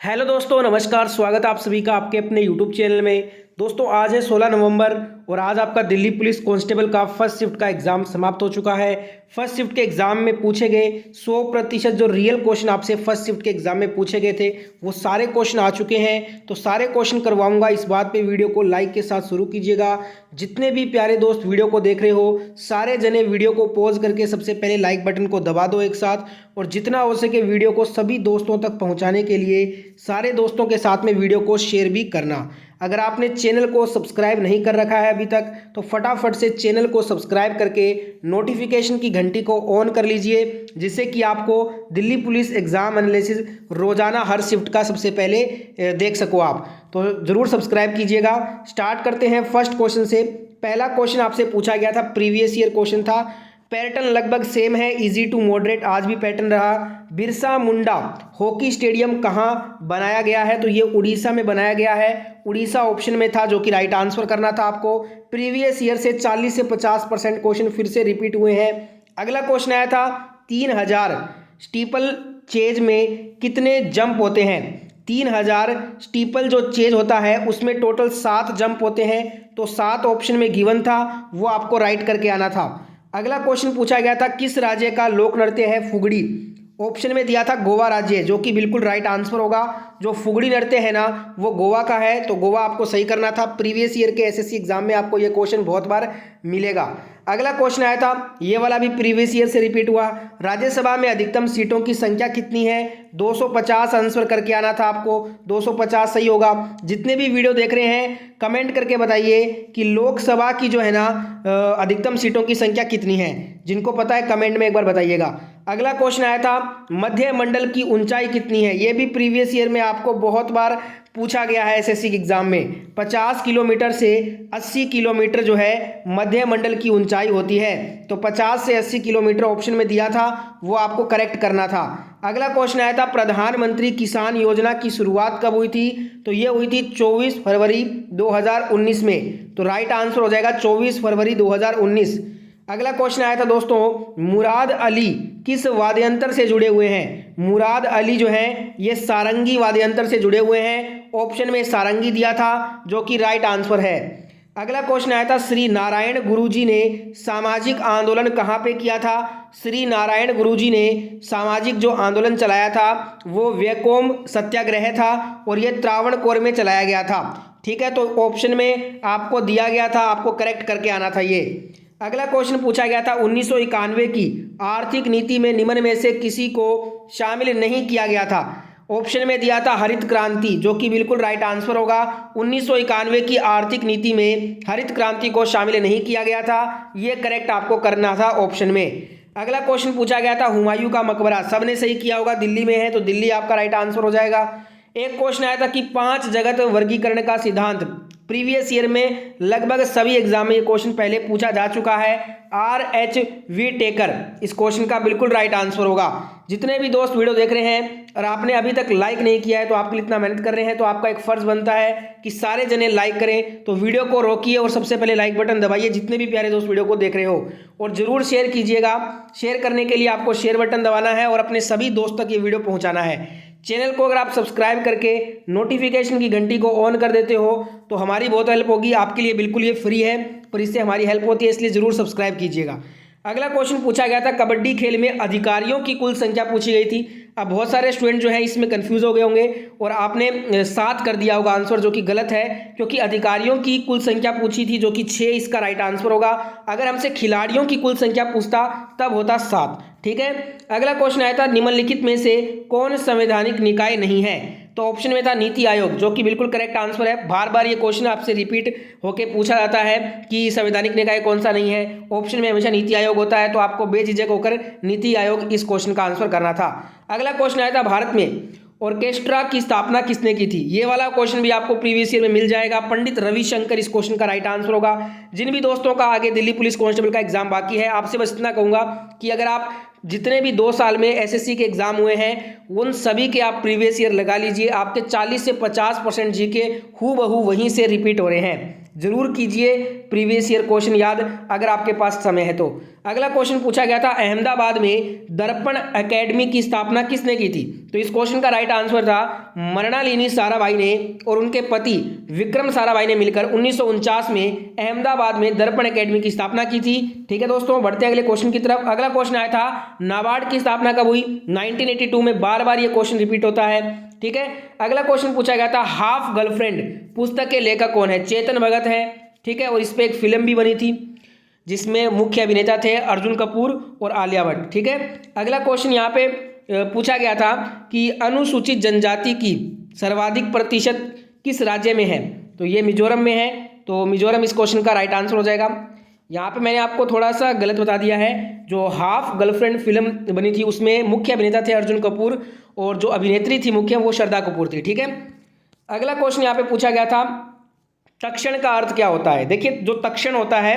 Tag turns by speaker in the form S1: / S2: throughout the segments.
S1: Hello दोस्तों, नमस्कार। स्वागत है आप सभी का आपके अपने यूट्यूब चैनल में। दोस्तों आज है 16 नवंबर और आज आपका दिल्ली पुलिस कांस्टेबल का फर्स्ट शिफ्ट का एग्ज़ाम समाप्त हो चुका है। फर्स्ट शिफ्ट के एग्ज़ाम में पूछे गए 100% जो रियल क्वेश्चन आपसे फर्स्ट शिफ्ट के एग्ज़ाम में पूछे गए थे वो सारे क्वेश्चन आ चुके हैं। तो सारे क्वेश्चन करवाऊंगा, इस बात पे वीडियो को लाइक के साथ शुरू कीजिएगा। जितने भी प्यारे दोस्त वीडियो को देख रहे हो सारे जने वीडियो को पॉज करके सबसे पहले लाइक बटन को दबा दो एक साथ, और जितना हो सके वीडियो को सभी दोस्तों तक पहुंचाने के लिए सारे दोस्तों के साथ में वीडियो को शेयर भी करना। अगर आपने चैनल को सब्सक्राइब नहीं कर रखा है अभी तक तो फटाफट से चैनल को सब्सक्राइब करके नोटिफिकेशन की घंटी को ऑन कर लीजिए, जिससे कि आपको दिल्ली पुलिस एग्ज़ाम एनालिसिस रोज़ाना हर शिफ्ट का सबसे पहले देख सको आप। तो ज़रूर सब्सक्राइब कीजिएगा। स्टार्ट करते हैं फर्स्ट क्वेश्चन से। पहला क्वेश्चन आपसे पूछा गया था, प्रीवियस ईयर क्वेश्चन था। पैटर्न लगभग सेम है, इजी टू मॉडरेट आज भी पैटर्न रहा। बिरसा मुंडा हॉकी स्टेडियम कहाँ बनाया गया है? तो ये उड़ीसा में बनाया गया है। उड़ीसा ऑप्शन में था, जो कि राइट आंसर करना था आपको। प्रीवियस ईयर से 40 से 50% क्वेश्चन फिर से रिपीट हुए हैं। अगला क्वेश्चन आया था 3000 स्टीपल चेज में कितने जंप होते हैं? 3000 स्टीपल जो चेज होता है उसमें टोटल 7 जंप होते हैं। तो 7 ऑप्शन में गिवन था, वो आपको राइट करके आना था। अगला क्वेश्चन पूछा गया था, किस राज्य का लोक नृत्य है फुगड़ी? ऑप्शन में दिया था गोवा राज्य, जो कि बिल्कुल राइट आंसर होगा। जो फुगड़ी नृत्य है ना वो गोवा का है, तो गोवा आपको सही करना था। प्रीवियस ईयर के एसएससी एग्जाम में आपको ये क्वेश्चन बहुत बार मिलेगा। अगला क्वेश्चन आया था, ये वाला भी प्रीवियस ईयर से रिपीट हुआ। राज्यसभा में अधिकतम सीटों की संख्या कितनी है? 250 आंसर करके आना था आपको। 250 सही होगा। जितने भी वीडियो देख रहे हैं कमेंट करके बताइए कि लोकसभा की जो है ना अधिकतम सीटों की संख्या कितनी है। जिनको पता है कमेंट में एक बार बताइएगा। अगला क्वेश्चन आया था, मध्य मंडल की ऊंचाई कितनी है? ये भी प्रीवियस ईयर में आपको बहुत बार पूछा गया है एसएससी के एग्जाम में। 50 किलोमीटर से 80 किलोमीटर जो है मध्य मंडल की ऊंचाई होती है। तो 50 से 80 किलोमीटर ऑप्शन में दिया था, वो आपको करेक्ट करना था। अगला क्वेश्चन आया था, प्रधानमंत्री किसान योजना की शुरुआत कब हुई थी? तो ये हुई थी 24 फरवरी 2019 में। तो राइट आंसर हो जाएगा 24 फरवरी 2019। अगला क्वेश्चन आया था दोस्तों, मुराद अली किस वाद्ययंत्र से जुड़े हुए हैं? मुराद अली जो है ये सारंगी वाद्ययंत्र से जुड़े हुए हैं। ऑप्शन में सारंगी दिया था, जो कि राइट आंसर है। अगला क्वेश्चन आया था, श्री नारायण गुरुजी ने सामाजिक आंदोलन कहाँ पे किया था? श्री नारायण गुरुजी ने सामाजिक जो आंदोलन चलाया था वो वैकोम सत्याग्रह था, और ये त्रावणकोर में चलाया गया था। ठीक है, तो ऑप्शन में आपको दिया गया था, आपको करेक्ट करके आना था ये। अगला क्वेश्चन पूछा गया था, 1991 की आर्थिक नीति में निम्न में से किसी को शामिल नहीं किया गया था? ऑप्शन में दिया था हरित क्रांति, जो कि बिल्कुल राइट आंसर होगा। 1991 की आर्थिक नीति में हरित क्रांति को शामिल नहीं किया गया था, ये करेक्ट आपको करना था ऑप्शन में। अगला क्वेश्चन पूछा गया था, हुमायूं का मकबरा सबने सही किया होगा, दिल्ली में है, तो दिल्ली आपका राइट आंसर हो जाएगा। एक क्वेश्चन आया था कि 5 जगत वर्गीकरण का सिद्धांत। प्रीवियस ईयर में लगभग सभी एग्जाम में ये क्वेश्चन पहले पूछा जा चुका है। RHV टेकर इस क्वेश्चन का बिल्कुल राइट आंसर होगा। जितने भी दोस्त वीडियो देख रहे हैं और आपने अभी तक लाइक नहीं किया है, तो आपके लिए इतना मेहनत कर रहे हैं तो आपका एक फर्ज बनता है कि सारे जने लाइक करें। तो वीडियो को रोकिए और सबसे पहले लाइक बटन दबाइए, जितने भी प्यारे दोस्त वीडियो को देख रहे हो, और जरूर शेयर कीजिएगा। शेयर करने के लिए आपको शेयर बटन दबाना है और अपने सभी दोस्त तक ये वीडियो पहुंचाना है। चैनल को अगर आप सब्सक्राइब करके नोटिफिकेशन की घंटी को ऑन कर देते हो तो हमारी बहुत हेल्प होगी। आपके लिए बिल्कुल ये फ्री है, पर इससे हमारी हेल्प होती है, इसलिए ज़रूर सब्सक्राइब कीजिएगा। अगला क्वेश्चन पूछा गया था, कबड्डी खेल में अधिकारियों की कुल संख्या पूछी गई थी। अब बहुत सारे स्टूडेंट जो है इसमें कंफ्यूज हो गए होंगे और आपने 7 कर दिया होगा आंसर, जो कि गलत है, क्योंकि अधिकारियों की कुल संख्या पूछी थी, जो कि 6 इसका राइट आंसर होगा। अगर हमसे खिलाड़ियों की कुल संख्या पूछता तब होता 7। ठीक है। अगला क्वेश्चन आया था, निम्नलिखित में से कौन संवैधानिक निकाय नहीं है? तो ऑप्शन में था नीति आयोग, जो कि बिल्कुल करेक्ट आंसर है। बार बार ये क्वेश्चन आपसे रिपीट होके पूछा जाता है कि संवैधानिक निकाय कौन सा नहीं है। ऑप्शन में हमेशा नीति आयोग होता है, तो आपको बेझिझक होकर नीति आयोग इस क्वेश्चन का आंसर करना था। अगला क्वेश्चन आया था, भारत में ऑर्केस्ट्रा की स्थापना किसने की थी? ये वाला क्वेश्चन भी आपको प्रीवियस ईयर में मिल जाएगा। पंडित रविशंकर इस क्वेश्चन का राइट आंसर होगा। जिन भी दोस्तों का आगे दिल्ली पुलिस कांस्टेबल का एग्जाम बाकी है, आपसे बस इतना कहूंगा कि अगर आप जितने भी 2 साल में एसएससी के एग्जाम हुए हैं उन सभी के आप प्रीवियस ईयर लगा लीजिए। आपके 40 से 50% जीके हूबहू वहीं से रिपीट हो रहे हैं। जरूर कीजिए प्रीवियस ईयर क्वेश्चन याद अगर आपके पास समय है तो। अगला क्वेश्चन पूछा गया था अहमदाबाद में दर्पण एकेडमी की स्थापना किसने की थी? तो इस क्वेश्चन का राइट आंसर था मृणालिनी साराभाई ने और उनके पति विक्रम साराभाई ने मिलकर 1949 में अहमदाबाद में दर्पण एकेडमी की स्थापना की थी। ठीक है दोस्तों, बढ़ते हैं अगले क्वेश्चन की तरफ। अगला क्वेश्चन आया था नाबार्ड की स्थापना कब हुई? 1982 में। बार बार ये क्वेश्चन रिपीट होता है। ठीक है, अगला क्वेश्चन पूछा गया था हाफ गर्लफ्रेंड पुस्तक के लेखक कौन है? चेतन भगत है। ठीक है, और इस पे एक फिल्म भी बनी थी जिसमें मुख्य अभिनेता थे अर्जुन कपूर और आलिया भट्ट। ठीक है, अगला क्वेश्चन यहाँ पे पूछा गया था कि अनुसूचित जनजाति की सर्वाधिक प्रतिशत किस राज्य में है? तो ये मिजोरम में है, तो मिजोरम इस क्वेश्चन का राइट आंसर हो जाएगा। यहाँ पे मैंने आपको थोड़ा सा गलत बता दिया है। जो हाफ गर्लफ्रेंड फिल्म बनी थी उसमें मुख्य अभिनेता थे अर्जुन कपूर और जो अभिनेत्री थी मुख्य वो श्रद्धा कपूर थी। ठीक है, अगला क्वेश्चन यहाँ पे पूछा गया था तक्षण का अर्थ क्या होता है? देखिए, जो तक्षण होता है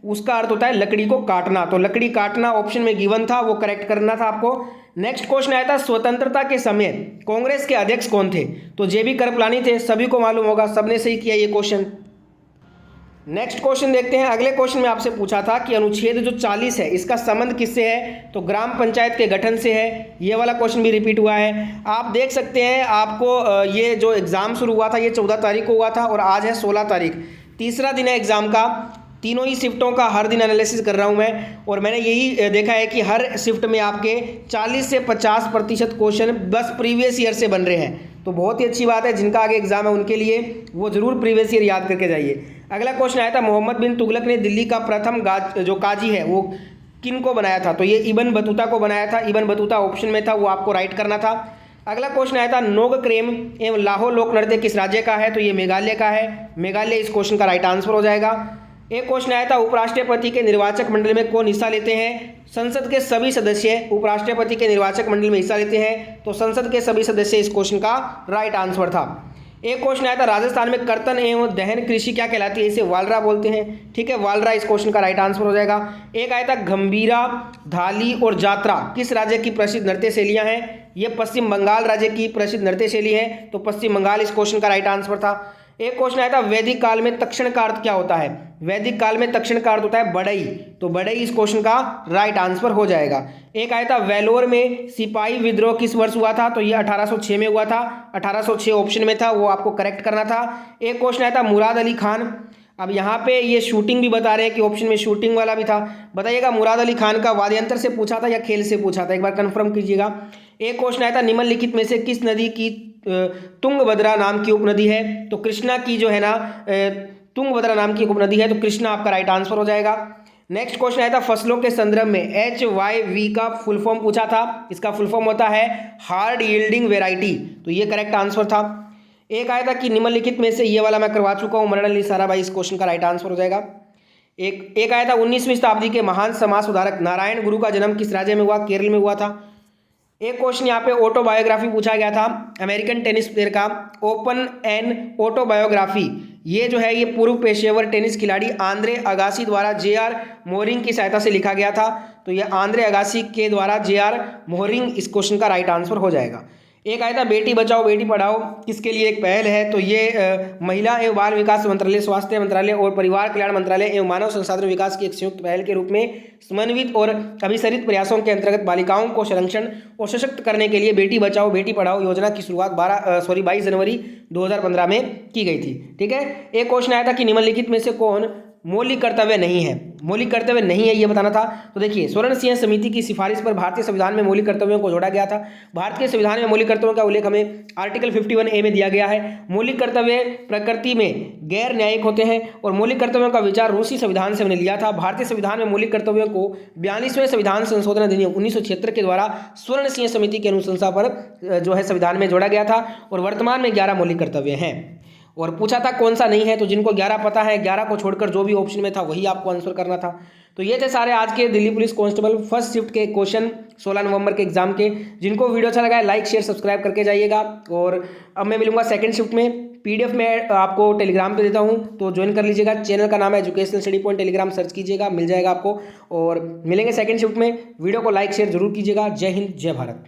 S1: उसका अर्थ होता है लकड़ी को काटना। तो लकड़ी काटना ऑप्शन में गिवन था, वो करेक्ट करना था आपको। नेक्स्ट क्वेश्चन आया था स्वतंत्रता के समय कांग्रेस के अध्यक्ष कौन थे? तो जेबी कृपलानी थे, सभी को मालूम होगा, सबने सही किया ये क्वेश्चन। नेक्स्ट क्वेश्चन देखते हैं। अगले क्वेश्चन में आपसे पूछा था कि अनुच्छेद जो 40 है इसका संबंध किससे है? तो ग्राम पंचायत के गठन से है। ये वाला क्वेश्चन भी रिपीट हुआ है। आप देख सकते हैं, आपको ये जो एग्ज़ाम शुरू हुआ था ये 14 तारीख को हुआ था और आज है 16 तारीख, तीसरा दिन है एग्ज़ाम का। तीनों ही शिफ्टों का हर दिन एनालिसिस कर रहा हूं मैं और मैंने यही देखा है कि हर शिफ्ट में आपके 40 से 50% क्वेश्चन बस प्रीवियस ईयर से बन रहे हैं। तो बहुत ही अच्छी बात है, जिनका आगे एग्जाम है उनके लिए वो जरूर प्रीवियस ईयर याद करके जाइए। अगला क्वेश्चन आया था मोहम्मद बिन तुगलक ने दिल्ली का प्रथम जो काजी है वो किन को बनाया था? तो ये इब्न बतूता को बनाया था। इब्न बतूता ऑप्शन में था, वो आपको राइट करना था। अगला क्वेश्चन आया था नोगक्रेम एवं लाहो लोक नृत्य किस राज्य का है? तो ये मेघालय का है। मेघालय इस क्वेश्चन का राइट आंसर हो जाएगा। एक क्वेश्चन आया था उपराष्ट्रपति के निर्वाचक मंडल में कौन हिस्सा लेते हैं? संसद के सभी सदस्य उपराष्ट्रपति के निर्वाचक मंडल में हिस्सा लेते हैं, तो संसद के सभी सदस्य इस क्वेश्चन का राइट आंसर था। एक क्वेश्चन आया था राजस्थान में कर्तन एवं दहन कृषि क्या कहलाती है? इसे वालरा बोलते हैं। ठीक है, वालरा इस क्वेश्चन का राइट आंसर हो जाएगा। एक आया था गंभीरा, धाली और जात्रा किस राज्य की प्रसिद्ध नृत्य शैलियाँ हैं? ये पश्चिम बंगाल राज्य की प्रसिद्ध नृत्य शैली है, तो पश्चिम बंगाल इस क्वेश्चन का राइट आंसर था। एक क्वेश्चन आया था वैदिक काल में तक्षण का अर्थ क्या होता है? वैदिक काल में तक्षण का अर्थ होता है बढ़ई, तो बढ़ई इस क्वेश्चन का राइट आंसर हो जाएगा। एक आया था वेलोर में सिपाही विद्रोह किस वर्ष हुआ था? तो ये 1806 में हुआ था। 1806 ऑप्शन में था, वो आपको करेक्ट करना था। एक क्वेश्चन आया था मुराद अली खान, अब यहाँ पे ये शूटिंग भी बता रहे हैं कि ऑप्शन में शूटिंग वाला भी था। बताइएगा मुराद अली खान का वाद्यंत्र से पूछा था या खेल से पूछा था? एक बार कंफर्म कीजिएगा। एक क्वेश्चन आया था निम्नलिखित में से किस नदी की तुंगभद्रा नाम की उपनदी है? तो कृष्णा की जो है ना तुंगभद्रा नाम की उपनदी है, तो कृष्णा आपका राइट आंसर हो जाएगा। नेक्स्ट क्वेश्चन आया था फसलों के संदर्भ में HYV का फुल फॉर्म पूछा था। इसका फुल फॉर्म होता है हार्ड यील्डिंग वेराइटी, तो ये करेक्ट आंसर था। एक आया था कि निम्नलिखित में से ये वाला मैं करवा चुका हूँ, मृणालिनी साराभाई इस क्वेश्चन का राइट आंसर हो जाएगा। एक आया था 19वीं शताब्दी के महान समाज सुधारक नारायण गुरु का जन्म किस राज्य में हुआ? केरल में हुआ था। एक क्वेश्चन यहाँ पे ऑटोबायोग्राफी पूछा गया था अमेरिकन टेनिस प्लेयर का, ओपन एन ऑटोबायोग्राफी, ये जो है ये पूर्व पेशेवर टेनिस खिलाड़ी आंद्रे अगासी द्वारा JR मोहरिंग की सहायता से लिखा गया था, तो ये आंद्रे अगासी के द्वारा JR मोहरिंग इस क्वेश्चन का राइट आंसर हो जाएगा। एक आया था बेटी बचाओ बेटी पढ़ाओ किसके लिए एक पहल है? तो ये महिला एवं बाल विकास मंत्रालय, स्वास्थ्य मंत्रालय और परिवार कल्याण मंत्रालय एवं मानव संसाधन विकास की एक संयुक्त पहल के रूप में समन्वित और अभिसरित प्रयासों के अंतर्गत बालिकाओं को संरक्षण और सशक्त करने के लिए बेटी बचाओ बेटी पढ़ाओ योजना की शुरुआत 22 जनवरी 2015 में की गई थी। ठीक है, एक क्वेश्चन आया था कि निम्नलिखित में से कौन मौलिक कर्तव्य नहीं है? मौलिक कर्तव्य नहीं है ये बताना था। तो देखिए, स्वर्ण सिंह समिति की सिफारिश पर भारतीय संविधान में मौलिक कर्तव्यों को जोड़ा गया था। भारत के संविधान में मौलिक कर्तव्यों का उल्लेख हमें आर्टिकल 51A में दिया गया है। मौलिक कर्तव्य प्रकृति में गैर न्यायिक होते हैं और मौलिक कर्तव्यों का विचार रूसी संविधान से हमने लिया था। भारतीय संविधान में मौलिक कर्तव्यों को 42वें संविधान संशोधन अधिनियम 1976 के द्वारा स्वर्ण सिंह समिति की अनुशंसा पर जो है संविधान में जोड़ा गया था और वर्तमान में 11 मौलिक कर्तव्य हैं। और पूछा था कौन सा नहीं है, तो जिनको 11 पता है 11 को छोड़कर जो भी ऑप्शन में था वही आपको आंसर करना था। तो ये थे सारे आज के Delhi police constable first shift के क्वेश्चन 16 नवंबर के एग्जाम के। जिनको वीडियो अच्छा लगा है लाइक शेयर सब्सक्राइब करके जाइएगा। और अब मैं मिलूंगा सेकंड शिफ्ट में, PDF मैं आपको टेलीग्राम पे देता हूँ, तो ज्वाइन कर लीजिएगा। चैनल का नाम है educational study point, Telegram search कीजिएगा, मिल जाएगा आपको। और मिलेंगे सेकंड शिफ्ट में। वीडियो को लाइक शेयर जरूर कीजिएगा। जय हिंद जय भारत।